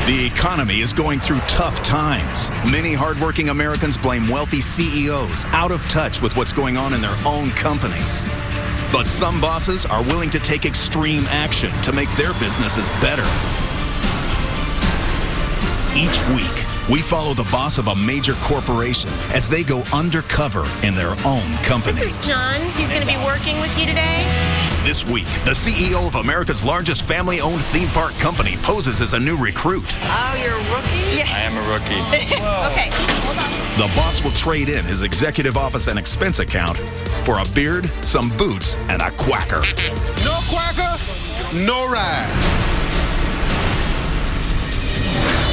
The economy is going through tough times. Many hardworking Americans blame wealthy CEOs out of touch with what's going on in their own companies. But some bosses are willing to take extreme action to make their businesses better. Each week, we follow the boss of a major corporation as they go undercover in their own company. This is John. He's going to be working with you today. This week, the CEO of America's largest family-owned theme park company poses as a new recruit. Oh, you're a rookie? I am a rookie. Okay, hold on. The boss will trade in his executive office and expense account for a beard, some boots, and a quacker. No quacker, no ride.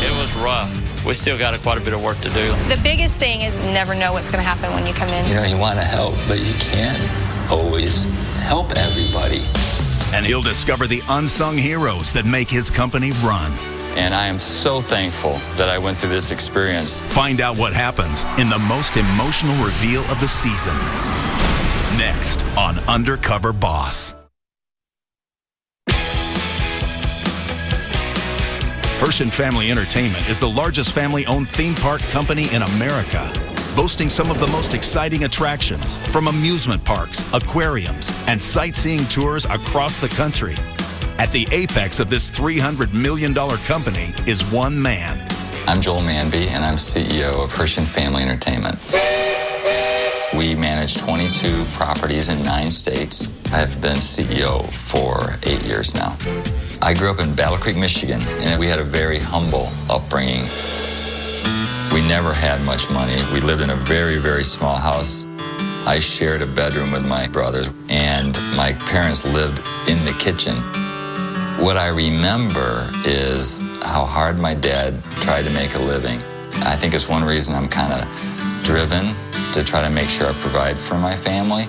It was rough. We still got quite a bit of work to do. The biggest thing is never know what's going to happen when you come in. You know, you want to help, but you can't always help everybody. And he'll discover the unsung heroes that make his company run. And I am so thankful that I went through this experience. Find out what happens in the most emotional reveal of the season. Next on Undercover Boss. Herschend Family Entertainment is the largest family-owned theme park company in America, boasting some of the most exciting attractions from amusement parks, aquariums, and sightseeing tours across the country. At the apex of this $300 million company is one man. I'm Joel Manby, and I'm CEO of Herschend Family Entertainment. We manage 22 properties in 9 states. I've been CEO for 8 years now. I grew up in Battle Creek, Michigan, and we had a very humble upbringing. We never had much money. We lived in a very, very small house. I shared a bedroom with my brothers, and my parents lived in the kitchen. What I remember is how hard my dad tried to make a living. I think it's one reason I'm kind of driven to try to make sure I provide for my family.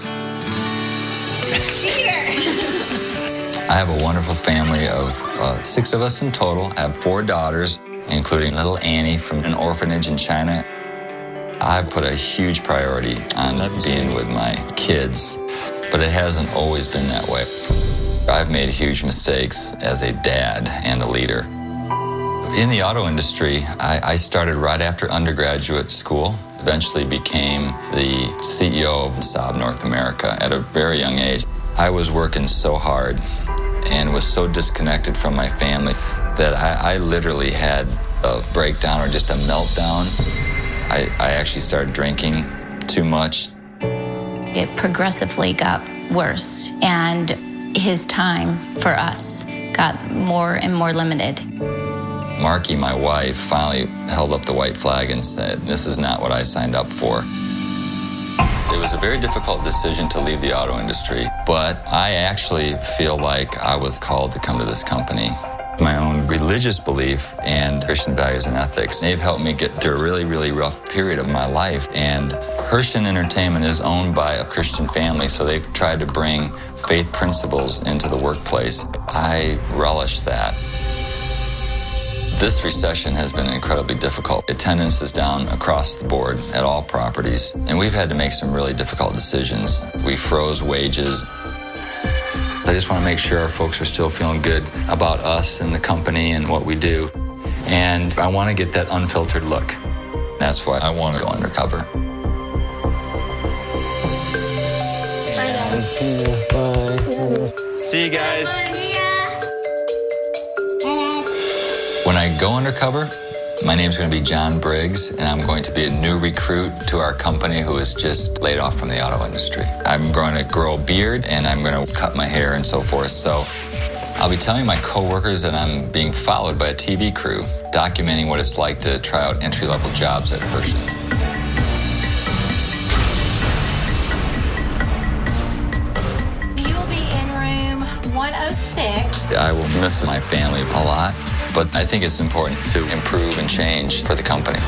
I have a wonderful family of 6 of us in total. I have 4 daughters, including little Annie from an orphanage in China. I've put a huge priority on being with my kids, but it hasn't always been that way. I've made huge mistakes as a dad and a leader. In the auto industry, I started right after undergraduate school, eventually became the CEO of Saab North America at a very young age. I was working so hard and was so disconnected from my family that I literally had a breakdown or just a meltdown. I actually started drinking too much. It progressively got worse, and his time for us got more and more limited. Marky, my wife, finally held up the white flag and said, "This is not what I signed up for." It was a very difficult decision to leave the auto industry, but I actually feel like I was called to come to this company. My own religious belief and Christian values and ethics, they've helped me get through a really, really rough period of my life. And Herschend Entertainment is owned by a Christian family, so they've tried to bring faith principles into the workplace. I relish that. This recession has been incredibly difficult. Attendance is down across the board at all properties, and we've had to make some really difficult decisions. We froze wages. I just want to make sure our folks are still feeling good about us and the company and what we do. And I want to get that unfiltered look. That's why I want to go undercover. See you guys. When I go undercover, my name's going to be John Briggs, and I'm going to be a new recruit to our company who is just laid off from the auto industry. I'm going to grow a beard, and I'm going to cut my hair and so forth. So I'll be telling my coworkers that I'm being followed by a TV crew, documenting what it's like to try out entry-level jobs at Herschend. You'll be in room 106. I will miss my family a lot, but I think it's important to improve and change for the company.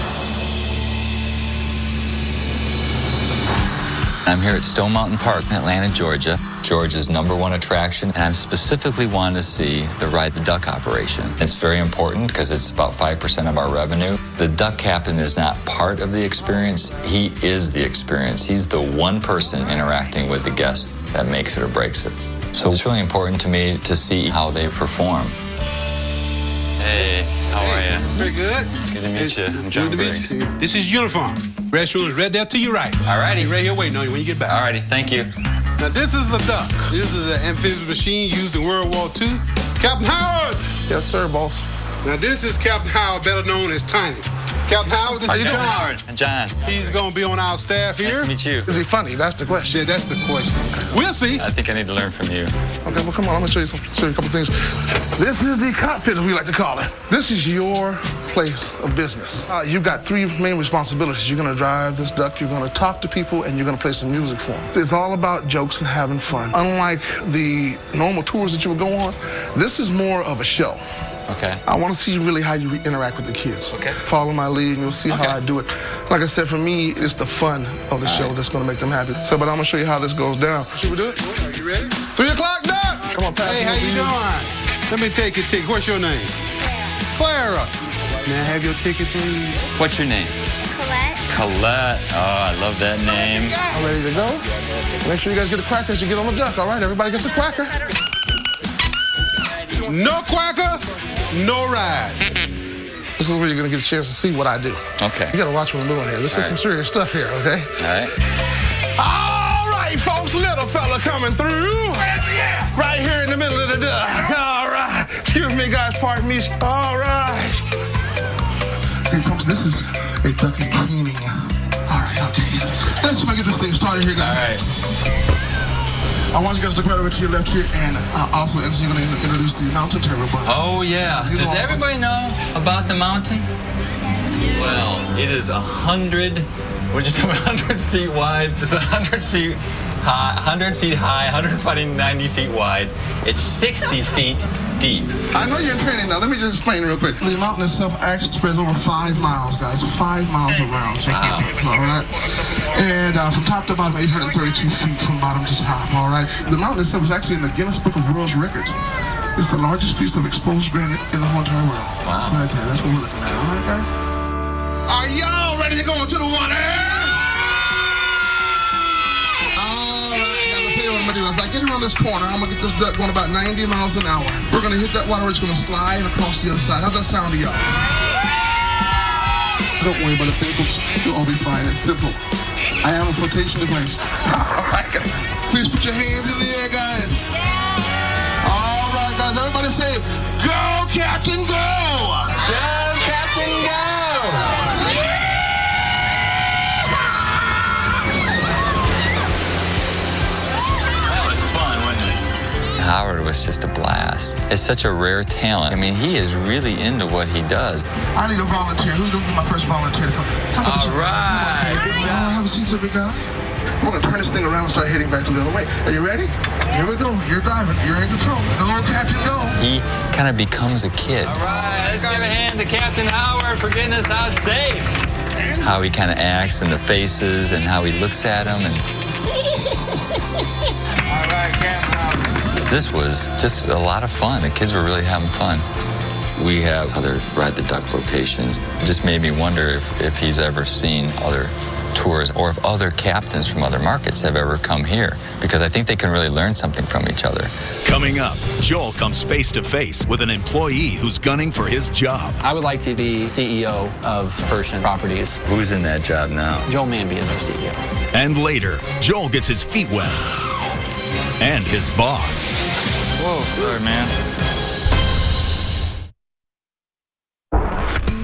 I'm here at Stone Mountain Park in Atlanta, Georgia. Georgia's #1 attraction, and I'm specifically wanting to see the Ride the Duck operation. It's very important because it's about 5% of our revenue. The duck captain is not part of the experience. He is the experience. He's the one person interacting with the guest that makes it or breaks it. So it's really important to me to see how they perform. Hey, how are you? Very good. Good to meet you. I'm Good John to meet Briggs. you. This is uniform. Restroom is right there to your right. All righty. Be right here waiting on you when you get back. All righty, thank you. Now, this is a duck. This is an amphibious machine used in World War II. Captain Howard! Yes, sir, boss. Now, this is Captain Howard, better known as Tiny. Captain Howard, this is John. Howard. John. He's going to be on our staff here. Nice to meet you. Is he funny? That's the question. Yeah, that's the question. We'll see. I think I need to learn from you. Okay, well, come on. I'm going to show you a couple things. This is the cockpit, as we like to call it. This is your place of business. You've got three main responsibilities. You're going to drive this duck, you're going to talk to people, and you're going to play some music for them. It's all about jokes and having fun. Unlike the normal tours that you would go on, this is more of a show. Okay. I want to see really how you interact with the kids. Okay. Follow my lead and you'll see how I do it. Like I said, for me, it's the fun of the show that's going to make them happy. So, but I'm going to show you how this goes down. Should we do it? Are you ready? 3 o'clock, Doc! Come on, pass Hey, how you doing? Let me take your ticket. What's your name? Clara. May I have your ticket, please? What's your name? Colette. Colette. Oh, I love that name. All ready to go? Make sure you guys get a cracker as you get on the duck, all right? Everybody gets a cracker. No quacker, no ride. This is where you're going to get a chance to see what I do. Okay. You got to watch what I'm doing here. This is some serious stuff here, okay? All right. All right, folks, little fella coming through. Right here in the middle of the duck. All right. Excuse me, guys, pardon me. All right. Hey, folks, this is a ducky cleaning. All right, okay. Let's see if I get this thing started here, guys. All right. I want you guys to look right over to your left here, and also, as you're going to introduce the mountain terror bunny. Oh, yeah. Does everybody know about the mountain? Well, it is 100, what'd you say, 100 feet wide. It's 100 feet high, 100 feet high, 190 feet wide. It's 60 feet deep. I know you're in training now. Let me just explain real quick. The mountain itself actually spreads over 5 miles, guys. 5 miles around. Wow. All right. And from top to bottom, 832 feet from bottom to top, all right? The mountain itself is actually in the Guinness Book of World Records. It's the largest piece of exposed granite in the whole entire world. Wow. Right there. That's what we're looking at, all right, guys? Are y'all ready to go into the water? All right, guys, I'll tell you what I'm going to do. As I get around this corner, I'm going to get this duck going about 90 miles an hour. We're going to hit that water, it's going to slide across the other side. How's that sound to y'all? Don't worry about the pickles. You'll all be fine. It's simple. I have a flotation device. All right, guys. Please put your hands in the air, guys. All right, guys. Everybody say, go, Captain, go! Go, Captain, go! That was fun, wasn't it? Howard was just a blast. It's such a rare talent. I mean, he is really into what he does. I need a volunteer. Who's going to be my first volunteer to come? All right. Have a seat, big guy. I'm going to turn this thing around and start heading back to the other way. Are you ready? Here we go. You're driving. You're in control. Go, Captain, go. He kind of becomes a kid. All right, let's give a hand to Captain Howard for getting us out safe. How he kind of acts and the faces and how he looks at them. And All right, Captain Howard. this was just a lot of fun. The kids were really having fun. We have other Ride the Duck locations. It just made me wonder if he's ever seen other tours or if other captains from other markets have ever come here, because I think they can really learn something from each other. Coming up, Joel comes face to face with an employee who's gunning for his job. I would like to be CEO of Herschend Properties. Who's in that job now? Joel Manby is our CEO. And later, Joel gets his feet wet. And his boss. Whoa, sorry, man.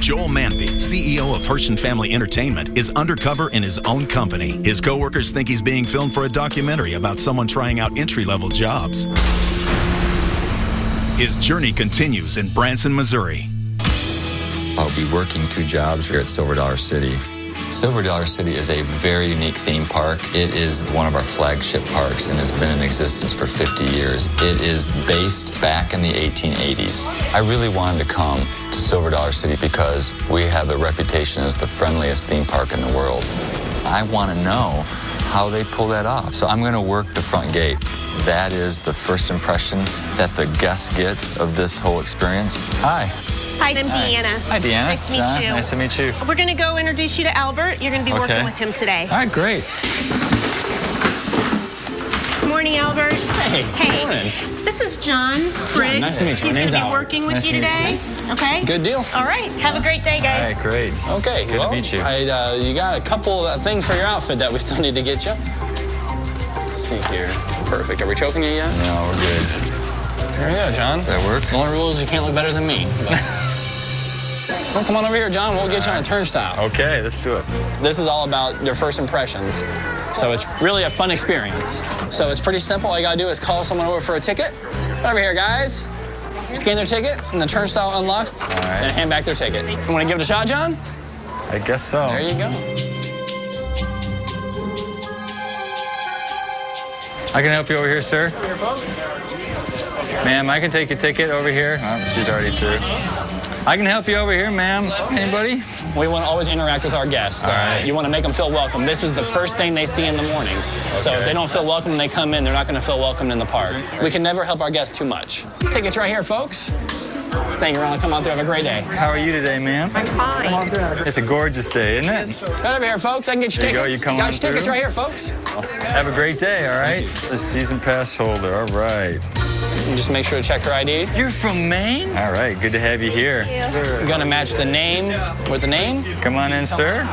Joel Manby, CEO of Herschend Family Entertainment, is undercover in his own company. His coworkers think he's being filmed for a documentary about someone trying out entry-level jobs. His journey continues in Branson, Missouri. I'll be working 2 jobs here at Silver Dollar City. Silver Dollar City is a very unique theme park. It is one of our flagship parks and has been in existence for 50 years. It is based back in the 1880s. I really wanted to come to Silver Dollar City because we have a reputation as the friendliest theme park in the world. I want to know how they pull that off. So I'm going to work the front gate. That is the first impression that the guest gets of this whole experience. Hi. Hi, I'm Deanna. Hi, Deanna. Nice to meet you. Nice to meet you. We're going to go introduce you to Albert. You're going to be working with him today. All right, great. Good morning, Albert. Hey, good morning. This is John Briggs. Nice to meet you. He's My going name's to be Albert. working with you today. Okay? Good deal. All right. Have a great day, guys. All right, great. Okay, Good to meet you. You got a couple of things for your outfit that we still need to get you. Let's see here. Perfect. Are we choking you yet? No, we're good. Here we go, John. That work? The only rule is you can't look better than me. Well, come on over here, John. We'll get you on a turnstile. Okay, let's do it. This is all about their first impressions. So it's really a fun experience. So it's pretty simple. All you gotta do is call someone over for a ticket. Over here, guys. Scan their ticket, and the turnstile unlocked, and hand back their ticket. You wanna give it a shot, John? I guess so. There you go. I can help you over here, sir. Ma'am, I can take your ticket over here. Oh, she's already through. I can help you over here, ma'am. Anybody? We want to always interact with our guests. All right. You want to make them feel welcome. This is the first thing they see in the morning. So if they don't feel welcome when they come in, they're not going to feel welcomed in the park. We can never help our guests too much. Tickets right here, folks. Thank you, Ron. Come on through. Have a great day. How are you today, ma'am? I'm fine. Come on through. It's a gorgeous day, isn't it? Right over here, folks. I can get your There you go. tickets. You come got on your tickets through. right here, folks. Have a great day, all right? The season pass holder, all right. And just make sure to check your ID. You're from Maine? All right, good to have you here. You're going to match the name with the name. Come on in, sir.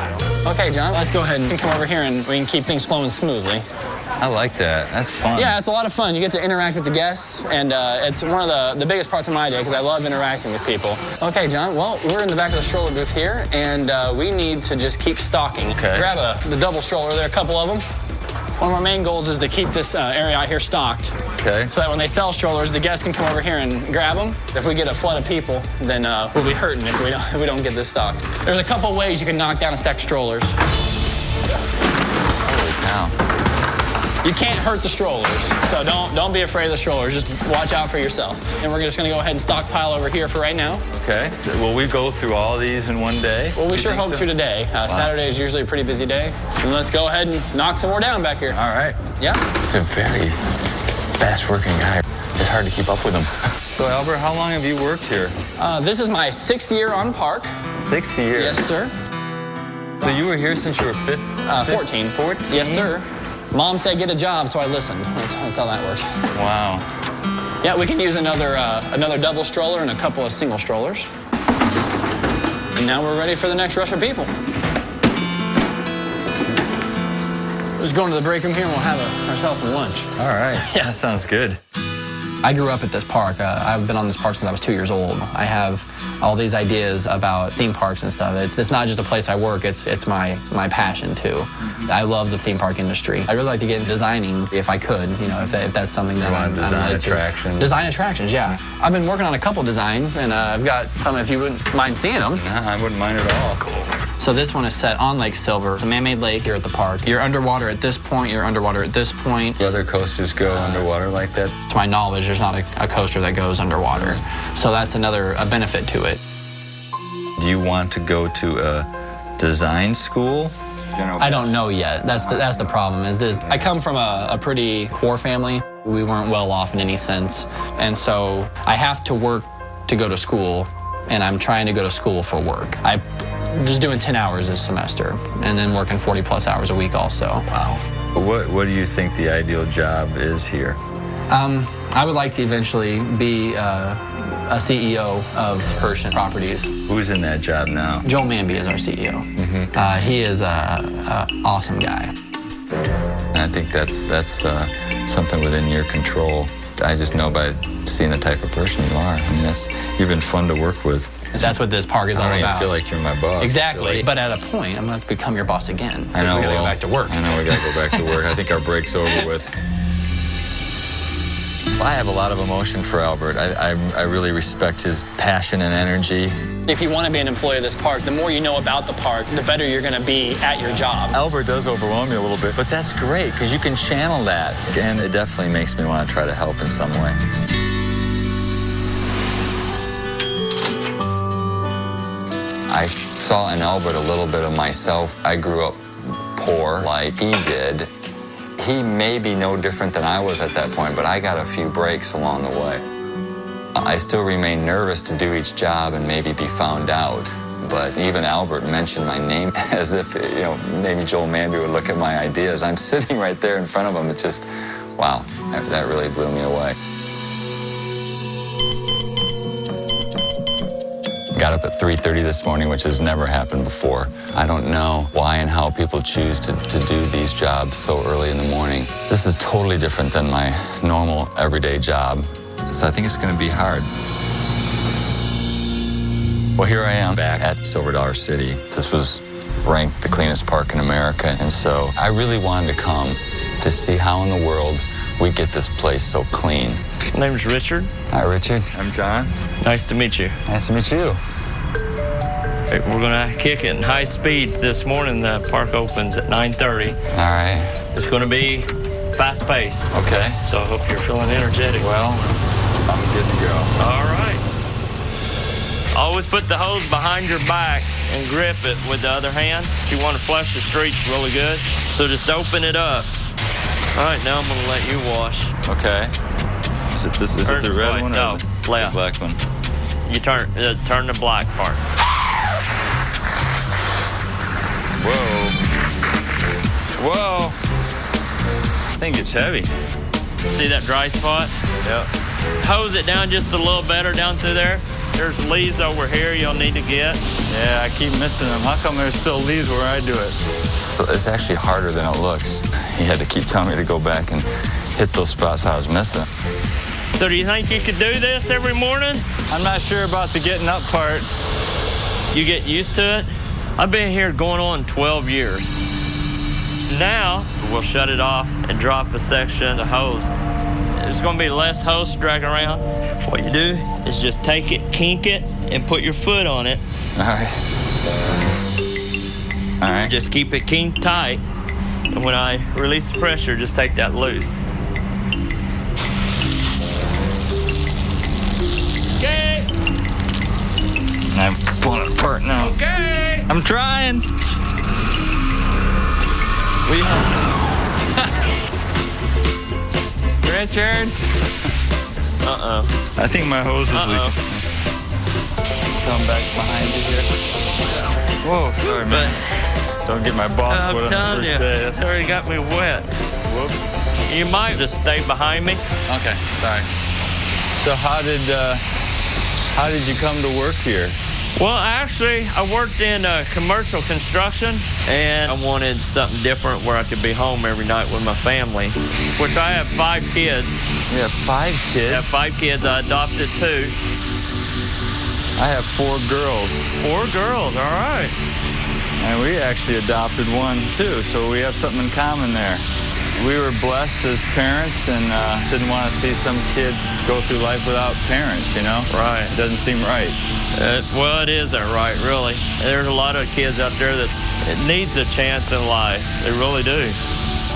Okay, John, let's go ahead and come over here and we can keep things flowing smoothly. I like that. That's fun. Yeah, it's a lot of fun. You get to interact with the guests, and it's one of the biggest parts of my day because I love interacting with people. Okay, John, well, we're in the back of the stroller booth here, and we need to just keep stocking. Okay. Grab the double stroller there, a couple of them. One of our main goals is to keep this area out here stocked. Okay. So that when they sell strollers, the guests can come over here and grab them. If we get a flood of people, then we'll be hurting if we don't get this stocked. There's a couple ways you can knock down a stack of strollers. Holy cow. You can't hurt the strollers, so don't be afraid of the strollers. Just watch out for yourself. And we're just gonna go ahead and stockpile over here for right now. Okay. Will we go through all these in one day? Well, we You sure think hope so? to today. Saturday is usually a pretty busy day. And let's go ahead and knock some more down back here. All right. Yeah? He's a very fast-working guy. It's hard to keep up with him. So, Albert, how long have you worked here? This is my 6th year on park. 60 years. Yes, sir. So you were here since you were 14. 14? Yes, sir. Mom said get a job, so I listened. That's how that works. Wow. Yeah, we can use another double stroller and a couple of single strollers. And now we're ready for the next rush of people. Let's go into the break room here and we'll have ourselves some lunch. All right. Yeah. That sounds good. I grew up at this park. I've been on this park since I was 2 years old. I have all these ideas about theme parks and stuff. It's not just a place I work, it's my passion too. I love the theme park industry. I'd really like to get into designing if I could, you know, if that's something that I'm related to. attractions. Design attractions, yeah. I've been working on a couple designs and I've got some if you wouldn't mind seeing them. Nah, I wouldn't mind at all. Cool. So this one is set on Lake Silver. It's a man-made lake here at the park. You're underwater at this point, you're underwater at this point. The other coasters go underwater like that? To my knowledge, there's not a coaster that goes underwater. So that's a benefit to it. Do you want to go to a design school? I don't know yet. That's the problem, is that I come from a pretty poor family. We weren't well off in any sense. And so I have to work to go to school, and I'm trying to go to school for work. I'm just doing 10 hours this semester, and then working 40+ hours a week also. Wow. What do you think the ideal job is here? I would like to eventually be a CEO of Herschend Properties. Who's in that job now? Joel Manby is our CEO. He is an awesome guy. And I think that's something within your control. I just know by seeing the type of person you are. I mean, you've been fun to work with. That's what this park is all I don't about. even feel like you're my boss. Exactly. But at a point, I'm going to become your boss again. I know. We got to go back to work. I know we got to go back to work. I think our break's over with. Well, I have a lot of emotion for Albert. I really respect his passion and energy. If you want to be an employee of this park, the more you know about the park, the better you're going to be at your job. Albert does overwhelm me a little bit, but that's great because you can channel that. And it definitely makes me want to try to help in some way. I saw in Albert a little bit of myself. I grew up poor like he did. He may be no different than I was at that point, but I got a few breaks along the way. I still remain nervous to do each job and maybe be found out. But even Albert mentioned my name as if, maybe Joel Manby would look at my ideas. I'm sitting right there in front of him. It's just, wow, that really blew me away. Got up at 3:30 this morning, which has never happened before. I don't know why and how people choose to do these jobs so early in the morning. This is totally different than my normal everyday job, so I think it's going to be hard. Well, here I am back at Silver Dollar City. This was ranked the cleanest park in America, and so I really wanted to come to see how in the world we get this place so clean. My name's Richard. Hi, Richard. I'm John. Nice to meet you. Nice to meet you. We're gonna kick it in high speed this morning. The park opens at 9:30. All right. It's gonna be fast paced. Okay. So I hope you're feeling energetic. Well, I'm good to go. All right. Always put the hose behind your back and grip it with the other hand. You want to flush the streets really good. So just open it up. All right, now I'm gonna let you wash. Okay. Is it the red one or no, the left. black one? You turn the black part. Whoa. Whoa. I think it's heavy. See that dry spot? Yep. Hose it down just a little better down through there. There's leaves over here you'll need to get. Yeah, I keep missing them. How come there's still leaves where I do it? It's actually harder than it looks. He had to keep telling me to go back and hit those spots I was missing. So do you think you could do this every morning? I'm not sure about the getting up part. You get used to it? I've been here going on 12 years. Now, we'll shut it off and drop a section of hose. There's gonna be less hose dragging around. What you do is just take it, kink it, and put your foot on it. All right. All right. Just keep it kinked tight. And when I release the pressure, just take that loose. Okay. I'm pulling it apart now. Okay. I'm trying. Richard? Uh-oh. I think my hose is leaking. Come back behind you here. Whoa, sorry, man. Don't get my boss I'm wet on the telling first you, day. it's already got me wet. Whoops. You might just stay behind me. Okay, sorry. So how did you come to work here? Well, actually, I worked in commercial construction, and I wanted something different where I could be home every night with my family, which I have 5 kids. You have 5 kids? I have 5 kids. I adopted 2. I have 4 girls. 4 girls, all right. And we actually adopted 1, too, so we have something in common there. We were blessed as parents and didn't want to see some kid go through life without parents, you know? Right. It doesn't seem right. Well, it isn't right, really. There's a lot of kids out there that it needs a chance in life. They really do.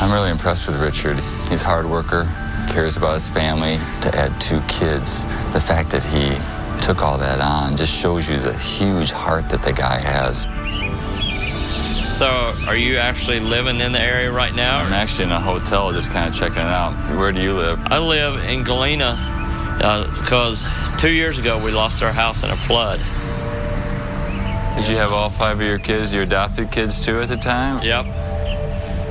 I'm really impressed with Richard. He's a hard worker, cares about his family. To add 2 kids, the fact that he took all that on just shows you the huge heart that the guy has. So, are you actually living in the area right now? I'm actually in a hotel just kind of checking it out. Where do you live? I live in Galena because 2 years ago we lost our house in a flood. Did you have all 5 of your kids, your adopted kids too at the time? Yep.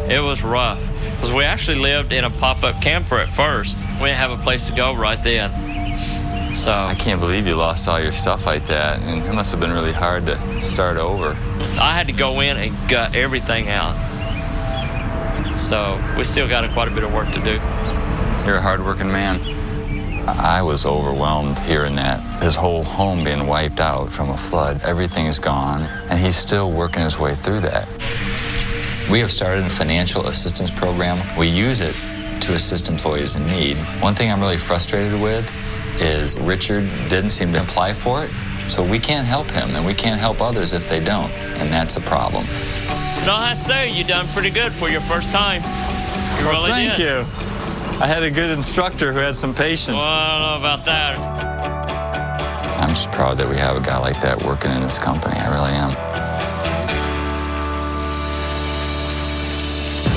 It was rough because we actually lived in a pop-up camper at first. We didn't have a place to go right then. So I can't believe you lost all your stuff like that, and it must have been really hard to start over. I had to go in and gut everything out. So we still got quite a bit of work to do. You're a hard-working man. I was overwhelmed hearing that. His whole home being wiped out from a flood. Everything's gone, and he's still working his way through that. We have started a financial assistance program. We use it to assist employees in need. One thing I'm really frustrated with is Richard didn't seem to apply for it, so we can't help him, and we can't help others if they don't, and that's a problem. No, I say you done pretty good for your first time. You really thank did. you. I had a good instructor who had some patience. Well, I don't know about that. I'm just proud that we have a guy like that working in this company. I really am.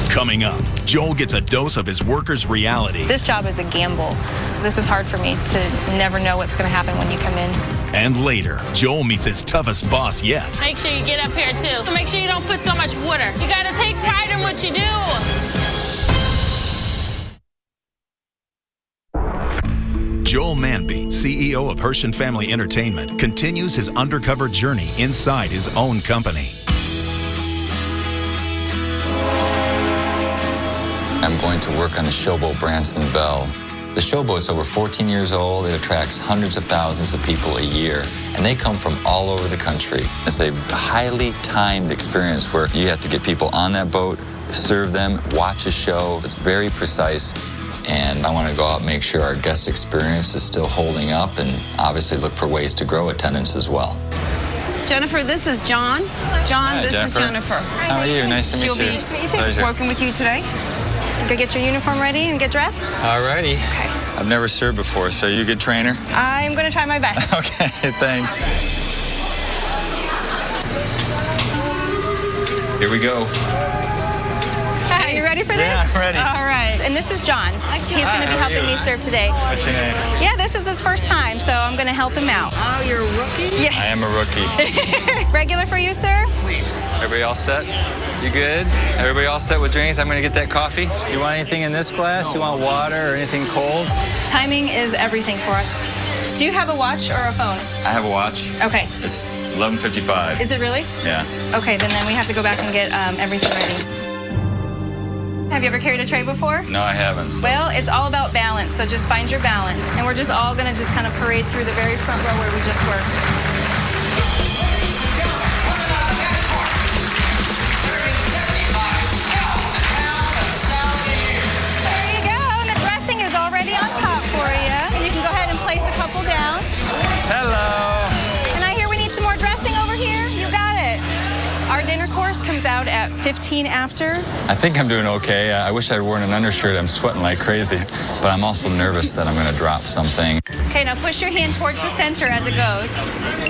Coming up, Joel gets a dose of his workers' reality. This job is a gamble. This is hard for me to never know what's going to happen when you come in. And later, Joel meets his toughest boss yet. Make sure you get up here, too. Make sure you don't put so much water. You got to take pride in what you do. Joel Manby, CEO of Herschend Family Entertainment, continues his undercover journey inside his own company. I'm going to work on the showboat Branson Belle. The showboat's over 14 years old. It attracts hundreds of thousands of people a year, and they come from all over the country. It's a highly timed experience where you have to get people on that boat, serve them, watch a show. It's very precise, and I want to go out and make sure our guest experience is still holding up and obviously look for ways to grow attendance as well. Jennifer, this is John. John, Hi, this Jennifer. is Jennifer. How are you? Nice to meet you. Nice to meet you too. Pleasure. Working with you today. Go get your uniform ready and get dressed. Alrighty. Okay. I've never served before, so you a good trainer? I'm going to try my best. Okay, thanks. Here we go. Hi, you ready for this? Yeah, I'm ready. All right. And this is John. He's going to be helping me serve today. What's your name? Yeah, this is his first time, so I'm going to help him out. Oh, you're a rookie? Yes. I am a rookie. Regular for you, sir? Please. Everybody all set? You good? Everybody all set with drinks? I'm going to get that coffee. You want anything in this glass? You want water or anything cold? Timing is everything for us. Do you have a watch or a phone? I have a watch. Okay. It's 11:55. Is it really? Yeah. Okay, then we have to go back and get everything ready. Have you ever carried a tray before? No, I haven't. So. Well, it's all about balance, so just find your balance. And we're just all going to just kind of parade through the very front row where we just were. There you go, and the dressing is already on top for you. And you can go ahead and place a couple down. Hello. And I hear we need some more dressing over here. You got it. Our dinner course comes out at 15 after. I think I'm doing okay. I wish I'd worn an undershirt. I'm sweating like crazy. But I'm also nervous that I'm going to drop something. Okay, now push your hand towards the center as it goes.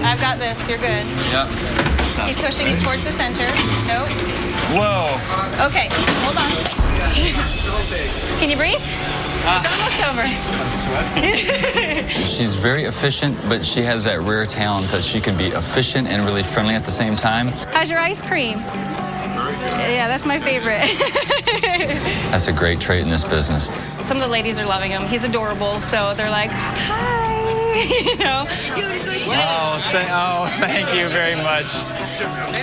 I've got this. You're good. Yep. Keep pushing it towards the center. Nope. Whoa. Okay, hold on. Can you breathe? It's almost over. I'm sweating. She's very efficient, but she has that rare talent that she can be efficient and really friendly at the same time. How's your ice cream? Yeah, that's my favorite. That's a great trait in this business. Some of the ladies are loving him. He's adorable, so they're like, hi, you know. Doing a good job. Oh, thank you very much.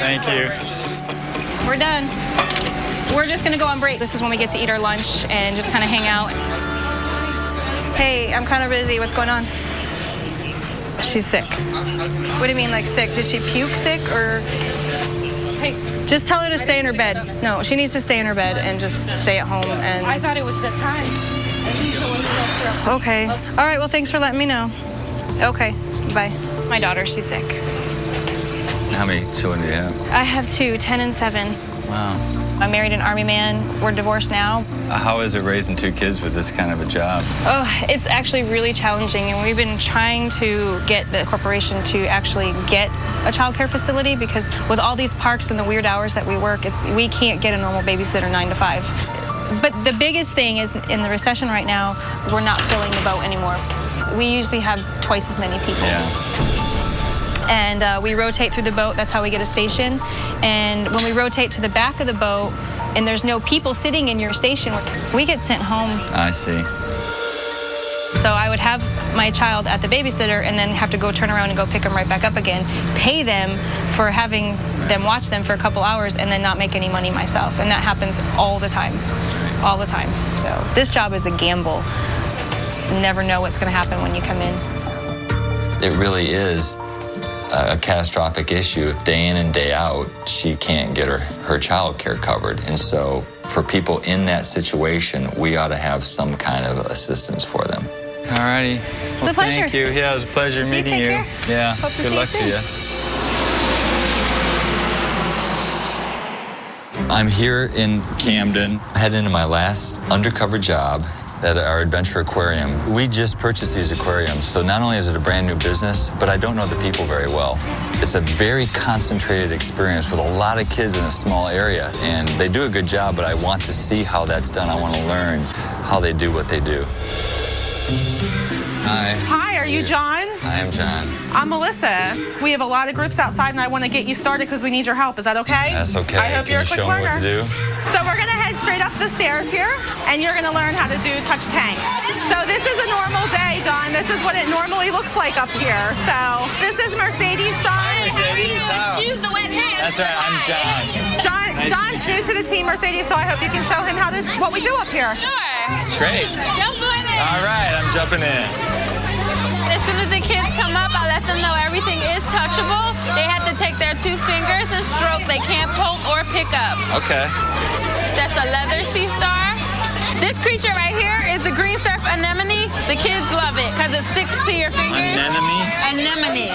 Thank you. We're done. We're just gonna go on break. This is when we get to eat our lunch and just kind of hang out. Hey, I'm kind of busy. What's going on? She's sick. What do you mean, like sick? Did she puke sick or? Hey, just tell her to stay in her bed. No, she needs to stay in her bed and just stay at home. And I thought it was the time. okay. All right. Well, thanks for letting me know. Okay. Bye. My daughter, she's sick. How many children do you have? I have 2, 10 and 7. Wow. I married an Army man. We're divorced now. How is it raising 2 kids with this kind of a job? Oh, it's actually really challenging, and we've been trying to get the corporation to actually get a child care facility because with all these parks and the weird hours that we work, we can't get a normal babysitter 9 to 5. But the biggest thing is in the recession right now, we're not filling the boat anymore. We usually have twice as many people. Yeah. And we rotate through the boat. That's how we get a station. And when we rotate to the back of the boat and there's no people sitting in your station, we get sent home. I see. So I would have my child at the babysitter and then have to go turn around and go pick them right back up again, pay them for having them watch them for a couple hours and then not make any money myself. And that happens all the time, all the time. So this job is a gamble. You never know what's going to happen when you come in. It really is a catastrophic issue. Day in and day out, she can't get her child care covered. And so for people in that situation, we ought to have some kind of assistance for them. All righty. Well, It's a pleasure. thank you. Yeah, it was a pleasure meeting you. Care. Yeah. Hope to Good see luck you to soon. you. I'm here in Camden, heading into my last undercover job at our Adventure Aquarium. We just purchased these aquariums, so not only is it a brand new business, but I don't know the people very well. It's a very concentrated experience with a lot of kids in a small area, and they do a good job, but I want to see how that's done. I want to learn how they do what they do. Hi. Hi, are you John? I am John. I'm Melissa. We have a lot of groups outside, and I want to get you started because we need your help. Is that okay? That's okay. I hope Can you're you a quick show me learner. what to do? So we're going to head straight up the stairs here, and you're going to learn how to do touch tanks. So this is a normal day John. This is what it normally looks like up here. So this is Mercedes, John. Hi, Mercedes. Excuse the wet hands. That's right. I'm John. John's new to the team, Mercedes, so I hope you can show him what we do up here. Sure. Great. Jump on it. All right, I'm jumping in. As soon as the kids come up, I let them know everything is touchable. They have to take their 2 fingers and stroke. They can't poke or pick up. Okay. That's a leather sea star. This creature right here is the green surf anemone. The kids love it because it sticks to your fingers. Anemone? Anemone.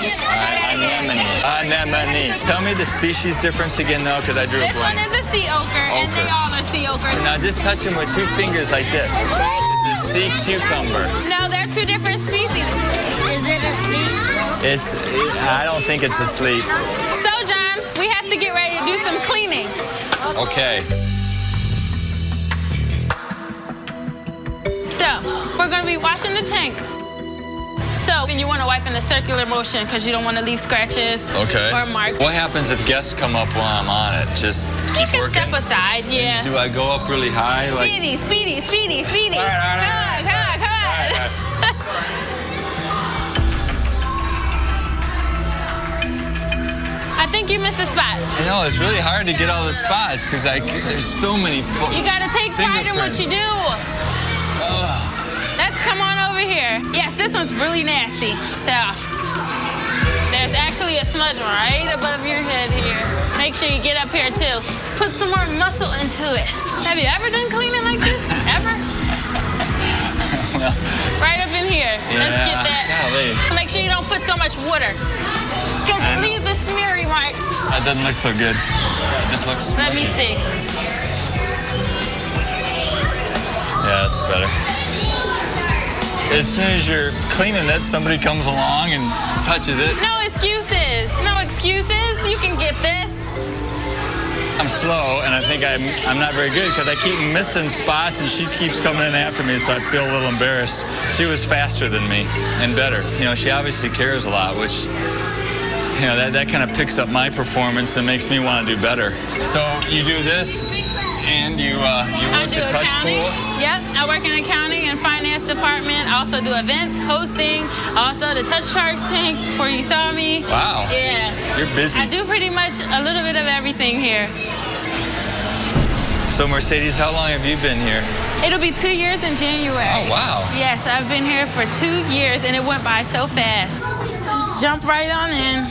Anemone. Tell me the species difference again, though, because I drew a This one blank. is a sea ochre, and they all are sea ochres. So now just touch them with 2 fingers like this. This is sea cucumber. No, they're 2 different species. Is it asleep? I don't think it's asleep. So, John, we have to get ready to do some cleaning. Okay. So, we're going to be washing the tanks. So, and you want to wipe in a circular motion because you don't want to leave scratches or marks. What happens if guests come up while I'm on it? Just keep working? Step aside, yeah. Do I go up really high? Like... Speedy, speedy, speedy, speedy. All right. Come on. I think you missed a spot. I know, it's really hard to get all the spots because there's so many. You got to take pride in what you do. Let's come on over here. Yes, this one's really nasty. So, there's actually a smudge right above your head here. Make sure you get up here too. Put some more muscle into it. Have you ever done cleaning like this? Ever? Well, right up in here. Let's get that. Golly. Make sure you don't put so much water. Because it leaves the smeary mark. That doesn't look so good. It just looks Let me see. Yeah, that's better. As soon as you're cleaning it, somebody comes along and touches it. No excuses. No excuses. You can get this. I'm slow, and I think I'm not very good because I keep missing spots, and she keeps coming in after me, so I feel a little embarrassed. She was faster than me and better. You know, she obviously cares a lot, which, you know, that kind of picks up my performance and makes me want to do better. So you do this, and you work the touch pool? Yep, I work in accounting and finance department. I also do events, hosting, also the Touch Shark tank where you saw me. Wow. Yeah. You're busy. I do pretty much a little bit of everything here. So Mercedes, how long have you been here? It'll be 2 years in January. Oh, wow. Yes, I've been here for 2 years and it went by so fast. Just jump right on in.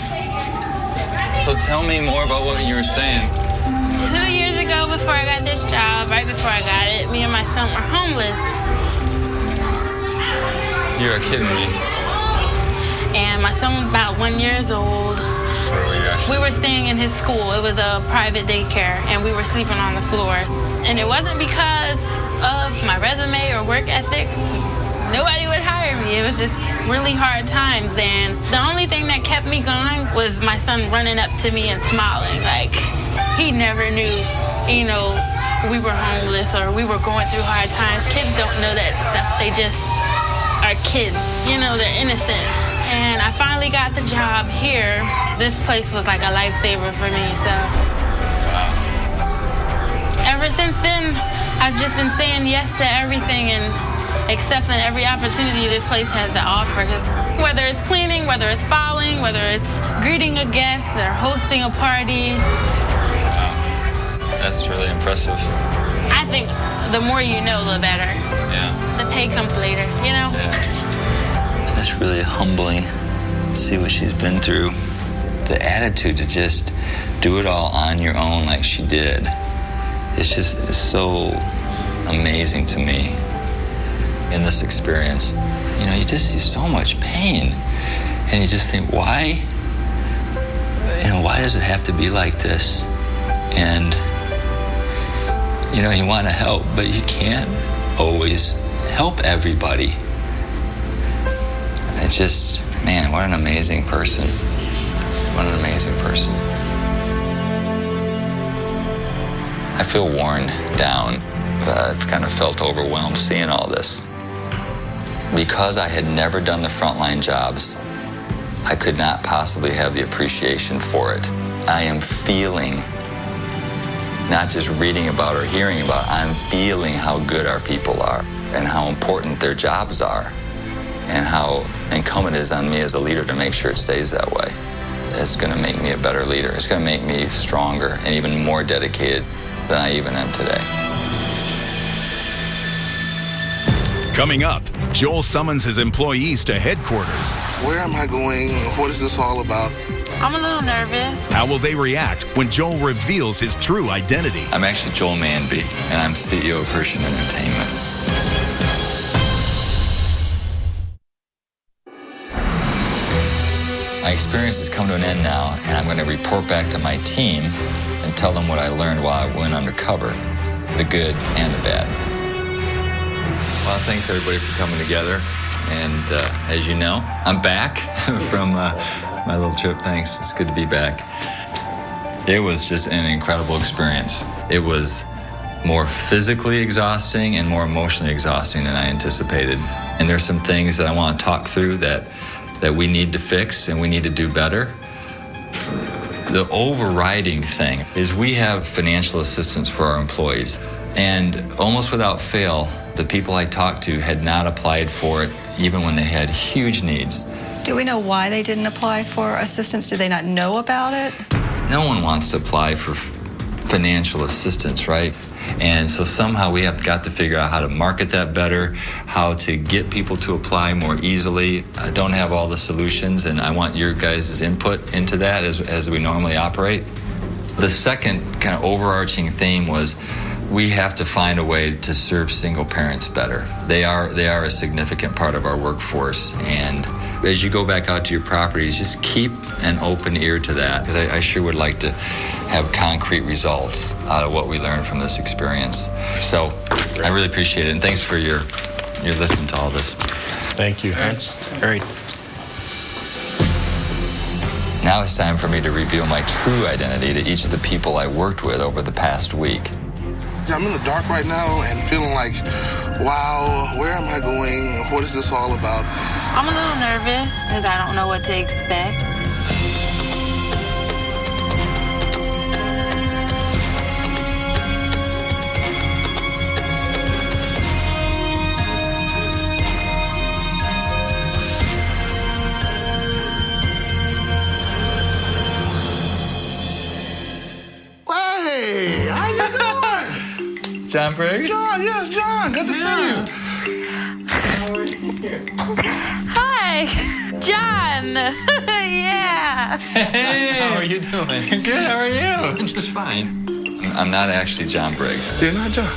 So tell me more about what you were saying. 2 years ago, before I got this job, right before I got it, me and my son were homeless. You're kidding me. And my son was about 1 year old. We were staying in his school. It was a private daycare, and we were sleeping on the floor. And it wasn't because of my resume or work ethic. Nobody would hire me. It was just really hard times. And the only thing that kept me going was my son running up to me and smiling. Like, he never knew, you know, we were homeless or we were going through hard times. Kids don't know that stuff. They just are kids. You know, they're innocent. And I finally got the job here. This place was like a lifesaver for me, so. Wow. Ever since then, I've just been saying yes to everything and accepting every opportunity this place has to offer. Whether it's cleaning, whether it's filing, whether it's greeting a guest or hosting a party. Wow. That's really impressive. I think the more you know, the better. Yeah. The pay comes later, you know? Yeah. That's really humbling to see what she's been through. The attitude to just do it all on your own like she did, it's so amazing to me in this experience. You know, you just see so much pain and you just think, why? You know, why does it have to be like this? And, you know, you want to help, but you can't always help everybody. It's just, man, what an amazing person. What an amazing person. I feel worn down. I've kind of felt overwhelmed seeing all this. Because I had never done the frontline jobs, I could not possibly have the appreciation for it. I am feeling, not just reading about or hearing about, I'm feeling how good our people are and how important their jobs are. and how incumbent it is on me as a leader to make sure it stays that way. It's going to make me a better leader. It's going to make me stronger and even more dedicated than I even am today. Coming up, Joel summons his employees to headquarters. Where am I going? What is this all about? I'm a little nervous. How will they react when Joel reveals his true identity? I'm actually Joel Manby, and I'm CEO of Herschend Entertainment. My experience has come to an end now, and I'm going to report back to my team and tell them what I learned while I went undercover, the good and the bad. Well, thanks everybody for coming together. And as you know, I'm back from my little trip. Thanks. It's good to be back. It was just an incredible experience. It was more physically exhausting and more emotionally exhausting than I anticipated. And there's some things that I want to talk through that we need to fix and we need to do better. The overriding thing is we have financial assistance for our employees. And almost without fail, the people I talked to had not applied for it even when they had huge needs. Do we know why they didn't apply for assistance? Did they not know about it? No one wants to apply for financial assistance, right? And so somehow we have got to figure out how to market that better, how to get people to apply more easily. I don't have all the solutions, and I want your guys' input into that as we normally operate. The second kind of overarching theme was we have to find a way to serve single parents better. They are a significant part of our workforce, and as you go back out to your properties, just keep an open ear to that, because I sure would like to have concrete results out of what we learned from this experience. So I really appreciate it, and thanks for your listening to all this. Thank you. Great. Now it's time for me to reveal my true identity to each of the people I worked with over the past week. I'm in the dark right now and feeling like, wow, where am I going? What is this all about? I'm a little nervous because I don't know what to expect. Hey, how you doing? John Briggs? John, yes, John. Good to see you. Hi, John. Yeah. Hey, How are you doing? Good, how are you? Just fine. I'm not actually John Briggs. You're not John?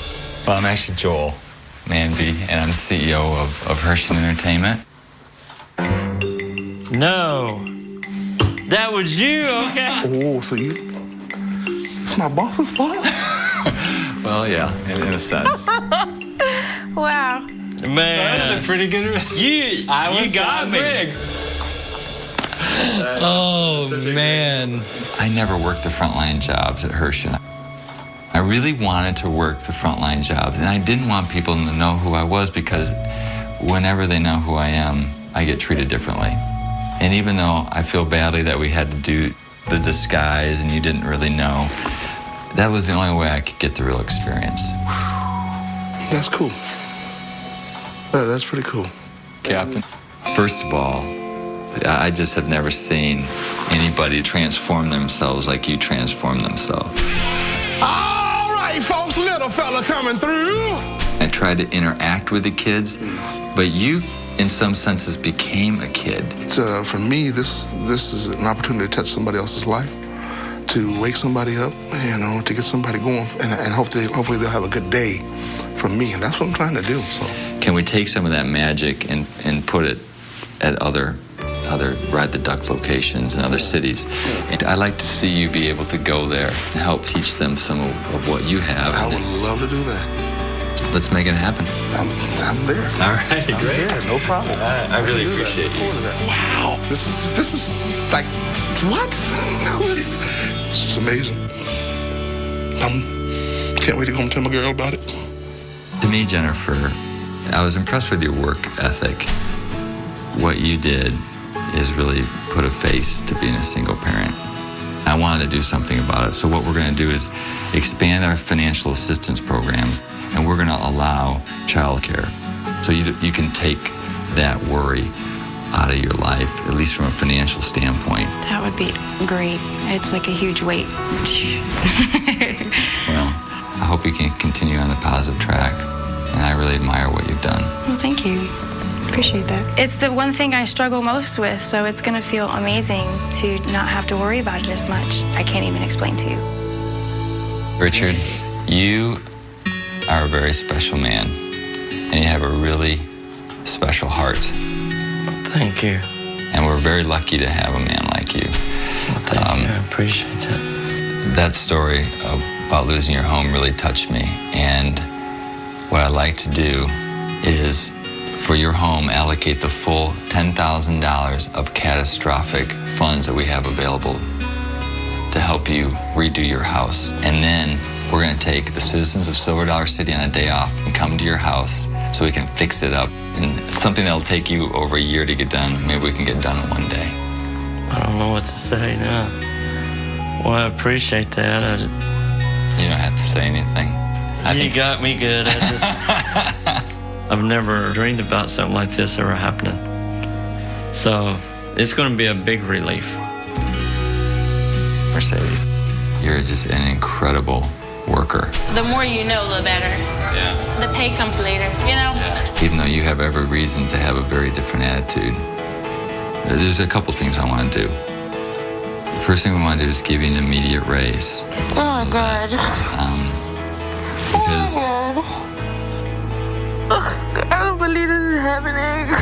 Well, I'm actually Joel Manby, and I'm CEO of Herschend Entertainment. No. That was you, okay? Oh, so it's my boss's boss? Well, yeah, in a sense. Wow. Man. That was a pretty good... You got John me. Briggs. Oh, man. I never worked the frontline jobs at Herschend. I really wanted to work the frontline jobs, and I didn't want people to know who I was, because whenever they know who I am, I get treated differently. And even though I feel badly that we had to do the disguise and you didn't really know, that was the only way I could get the real experience. That's cool. That's pretty cool. Captain, first of all, I just have never seen anybody transform themselves like you transform themselves. All right, folks, little fella coming through. I tried to interact with the kids, but you, in some senses, became a kid. For me, this is an opportunity to touch somebody else's life, to wake somebody up, to get somebody going, and hopefully they'll have a good day from me, and that's what I'm trying to do. So, can we take some of that magic and put it at other Ride the Duck locations in other cities? And I'd like to see you be able to go there and help teach them some of what you have. I would love to do that. Let's make it happen. I'm there. All right, I'm great. there, no problem. I really appreciate you. Wow, this is like, what? This is amazing. Can't wait to go home and tell my girl about it. To me, Jennifer, I was impressed with your work ethic. What you did is really put a face to being a single parent. I wanted to do something about it. So what we're going to do is expand our financial assistance programs, and we're going to allow childcare. So you can take that worry out of your life, at least from a financial standpoint. That would be great. It's like a huge weight. Well, I hope you can continue on the positive track, and I really admire what you've done. Well, thank you. Appreciate that. It's the one thing I struggle most with, so it's going to feel amazing to not have to worry about it as much. I can't even explain to you. Richard, you are a very special man, and you have a really special heart. Thank you. And we're very lucky to have a man like you. Well, thank you. I appreciate that. That story about losing your home really touched me, and what I'd like to do is, for your home, allocate the full $10,000 of catastrophic funds that we have available to help you redo your house. And then we're going to take the citizens of Silver Dollar City on a day off and come to your house so we can fix it up. And something that'll take you over a year to get done, maybe we can get done in one day. I don't know what to say now. Well, I appreciate that. You don't have to say anything. You got me good. I've never dreamed about something like this ever happening. So it's going to be a big relief. Mercedes, you're just an incredible worker. The more you know, the better. Yeah. The pay comes later, you know? Yeah. Even though you have every reason to have a very different attitude, there's a couple things I want to do. The first thing we want to do is give you an immediate raise. Oh, my God. Because oh, my God. I don't believe this is happening.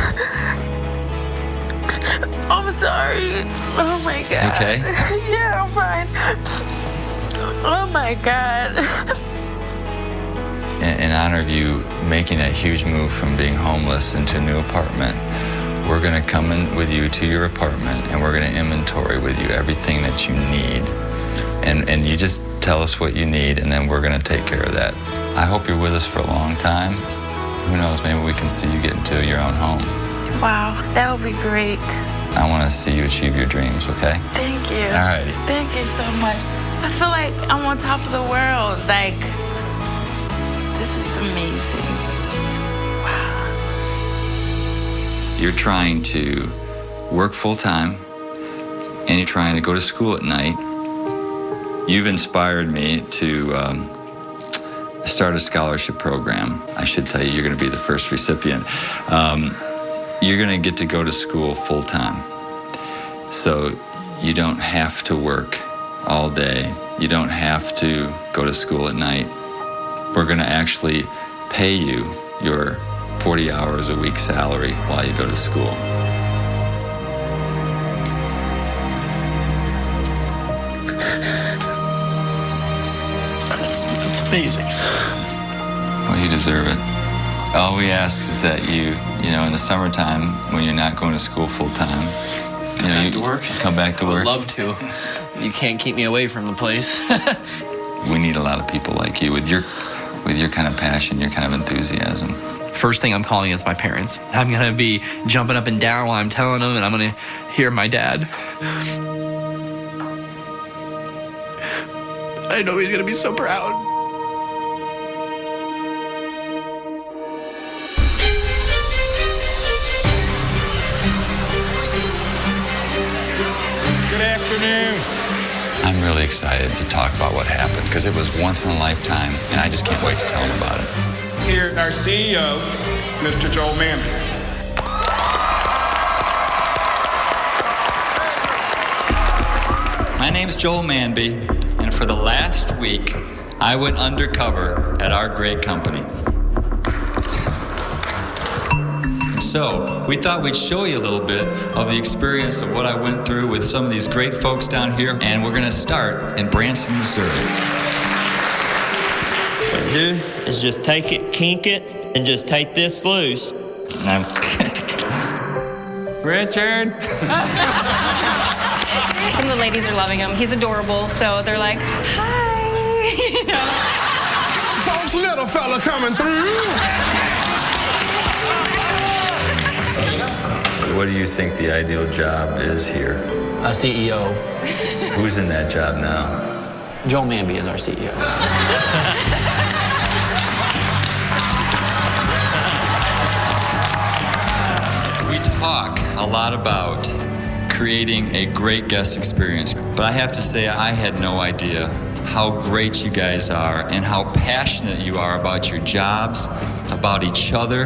I'm sorry. Oh, my God. Okay? Yeah, I'm fine. Oh, my God. In honor of you making that huge move from being homeless into a new apartment, we're going to come in with you to your apartment, and we're going to inventory with you everything that you need. And you just tell us what you need, and then we're going to take care of that. I hope you're with us for a long time. Who knows, maybe we can see you get into your own home. Wow, that would be great. I want to see you achieve your dreams, okay? Thank you. All right. Thank you so much. I feel like I'm on top of the world. Like, this is amazing. Wow. You're trying to work full-time, and you're trying to go to school at night. You've inspired me to start a scholarship program. I should tell you, you're going to be the first recipient. You're going to get to go to school full-time. So you don't have to work all day. You don't have to go to school at night. We're going to actually pay you your 40 hours a week salary while you go to school. That's amazing. Well, you deserve it. All we ask is that you know, in the summertime, when you're not going to school full-time, Come back to work? Come back to work. I'd love to. You can't keep me away from the place. We need a lot of people like you with your kind of passion, your kind of enthusiasm. First thing I'm calling is my parents. I'm gonna be jumping up and down while I'm telling them, and I'm gonna hear my dad. I know he's gonna be so proud. Good afternoon. I'm really excited to talk about what happened because it was once in a lifetime, and I just can't wait to tell them about it. Here's our CEO, Mr. Joel Manby. My name's Joel Manby, and for the last week, I went undercover at our great company. So, we thought we'd show you a little bit of the experience of what I went through with some of these great folks down here, and we're gonna start in Branson, Missouri. What you do is just take it, kink it, and just take this loose. I'm Richard! Some of the ladies are loving him. He's adorable, so they're like, hi. You know? Folks, little fella coming through. What do you think the ideal job is here? A CEO. Who's in that job now? Joel Manby is our CEO. talk a lot about creating a great guest experience, but I have to say I had no idea how great you guys are and how passionate you are about your jobs, about each other,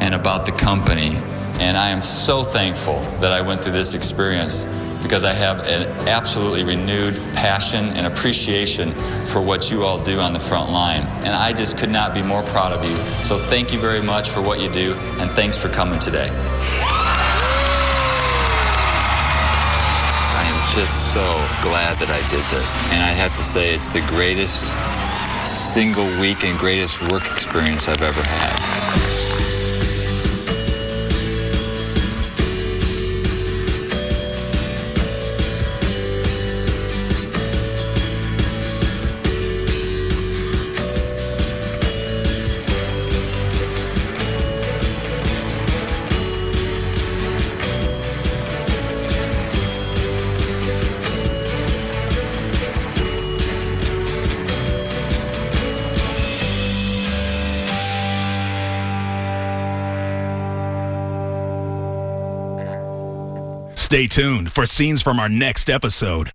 and about the company. And I am so thankful that I went through this experience because I have an absolutely renewed passion and appreciation for what you all do on the front line. And I just could not be more proud of you. So thank you very much for what you do, and thanks for coming today. I am just so glad that I did this. And I have to say, it's the greatest single week and greatest work experience I've ever had. Stay tuned for scenes from our next episode.